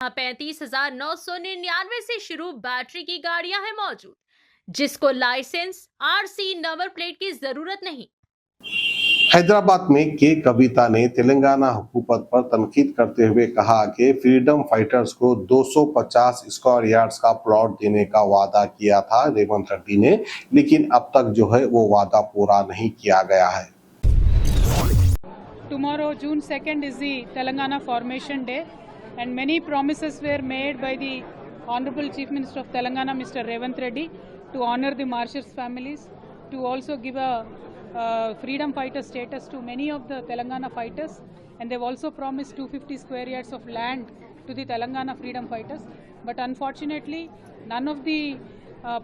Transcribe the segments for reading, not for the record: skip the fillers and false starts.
35,999 से शुरू बैटरी की गाड़ियां हैं मौजूद, जिसको लाइसेंस, आरसी, नंबर प्लेट की जरूरत नहीं। हैदराबाद में के कविता ने तेलंगाना हुकूमत पर तनकीद करते हुए कहा कि फ्रीडम फाइटर्स को 250 स्क्वायर यार्ड्स का प्लॉट देने का वादा किया था रेवंत रेड्डी ने, लेकिन अब तक जो है वो वादा पूरा नहीं किया गया है। Tomorrow, June 2nd, is the Telangana Formation Day, and many promises were made by the Honorable Chief Minister of Telangana, Mr. Revanth Reddy, to honor the martyrs' families, to also give a freedom fighter status to many of the Telangana fighters, and they've also promised 250 square yards of land to the Telangana freedom fighters. But unfortunately, none of the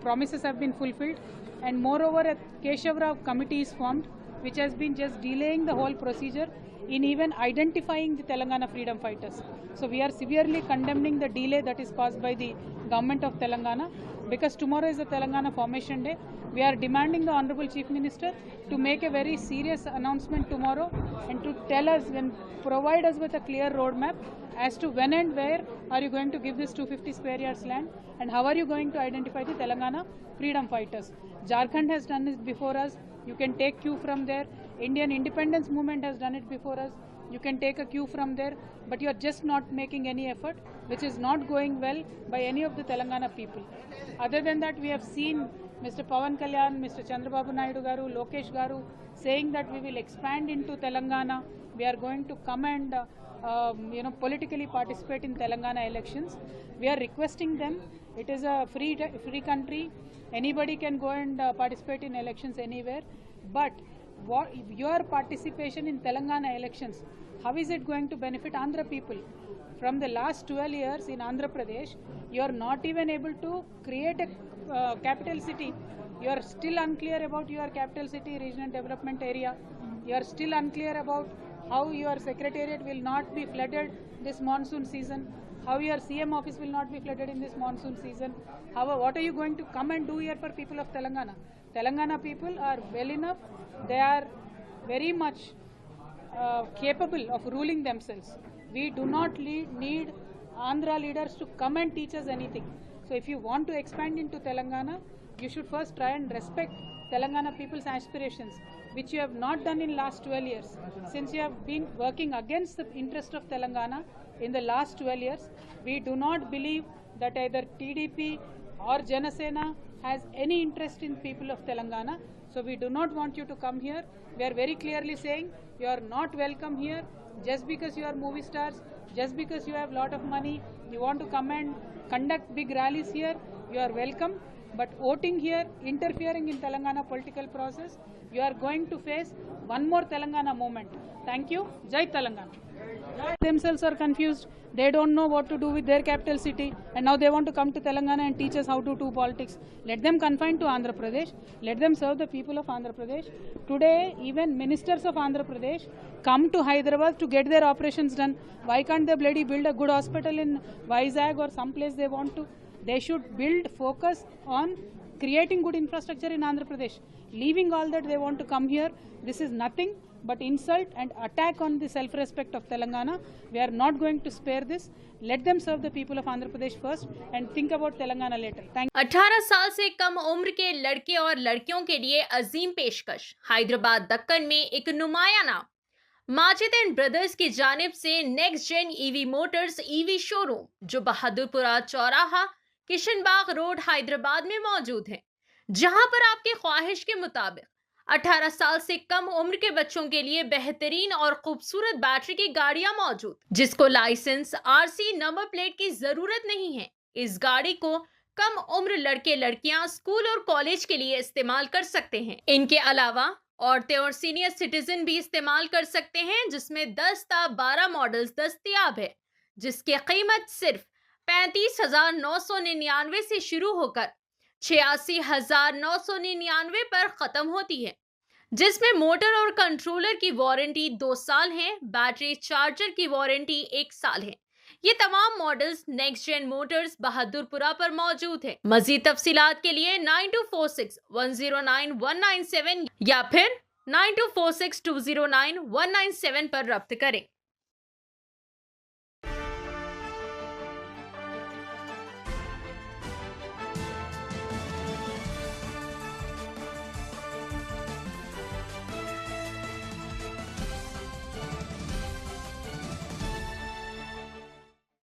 promises have been fulfilled, and moreover, a Keshav Rao committee is formed, which has been just delaying the whole procedure in even identifying the Telangana freedom fighters. So we are severely condemning the delay that is caused by the government of Telangana, because tomorrow is the Telangana Formation Day. We are demanding the Honorable Chief Minister to make a very serious announcement tomorrow and to tell us, provide us with a clear roadmap as to when and where are you going to give this 250 square yards land, and how are you going to identify the Telangana freedom fighters. Jharkhand has done it before us. You can take cue from there. Indian independence movement has done it before us. You can take a cue from there, but you are just not making any effort, which is not going well by any of the Telangana people. Other than that, we have seen Mr. Pawan Kalyan, Mr. Chandrababu Naidu Garu, Lokesh Garu saying that we will expand into Telangana. We are going to come and politically participate in Telangana elections. We are requesting them. It is a free country. Anybody can go and participate in elections anywhere. But your participation in Telangana elections, how is it going to benefit Andhra people? From the last 12 years in Andhra Pradesh, you are not even able to create a capital city. You are still unclear about your capital city regional development area. You are still unclear about how your secretariat will not be flooded this monsoon season, how your CM office will not be flooded in this monsoon season. What are you going to come and do here for people of Telangana? Telangana people are well enough. They are very much capable of ruling themselves. We do not need Andhra leaders to come and teach us anything. So if you want to expand into Telangana, you should first try and respect Telangana people's aspirations, which you have not done in last 12 years. Since you have been working against the interest of Telangana in the last 12 years, we do not believe that either TDP or Janasena has any interest in people of Telangana. So we do not want you to come here. We are very clearly saying you are not welcome here. Just because you are movie stars, just because you have lot of money, you want to come and conduct big rallies here, you are welcome. But voting here, interfering in Telangana political process, you are going to face one more Telangana moment. Thank you. Jai Telangana. Themselves are confused. They don't know what to do with their capital city, and now they want to come to Telangana and teach us how to do politics. Let them confine to Andhra Pradesh. Let them serve the people of Andhra Pradesh. Today, even ministers of Andhra Pradesh come to Hyderabad to get their operations done. Why can't they bloody build a good hospital in Vizag or someplace they want to? They should focus on creating good infrastructure in Andhra Pradesh. Leaving all that, they want to come here. This is nothing but insult and attack on the self-respect of Telangana. We are not going to spare this. Let them serve the people of Andhra Pradesh first and think about Telangana later. Thank you. 18 साल से कम उम्र के लड़के और लड़कियों के लिए अजीम पेशकश। हैदराबाद दक्कन में एक नुमाया नाम माजिद एंड ब्रदर्स की जानिब से next gen EV motors EV showroom, जो बहादुरपुरा चौराहा, किशनबाग रोड, हैदराबाद में मौजूद है, जहां पर आपकी ख्वाहिश के मुताबिक 18 साल से कम उम्र के बच्चों के लिए बेहतरीन और खूबसूरत बैटरी की गाड़ियां मौजूद, जिसको लाइसेंस, आरसी, नंबर प्लेट की जरूरत नहीं है। इस गाड़ी को कम उम्र लड़के लड़कियां स्कूल और कॉलेज के लिए इस्तेमाल कर सकते हैं। इनके अलावा औरतें और सीनियर सिटीजन भी इस्तेमाल कर सकते हैं, जिसमें 10 ता 12 मॉडल्स दस्तयाब है, जिसकी कीमत सिर्फ 35,999 से शुरू होकर 86,999 पर खत्म होती है, जिसमें मोटर और कंट्रोलर की वारंटी 2 साल है, बैटरी चार्जर की वारंटी 1 साल है। ये तमाम models next gen motors Bahadurpura पर मौजूद है। मजीद तफसीलात के लिए 9246109197 या फिर 9246209197 पर रब्त करें।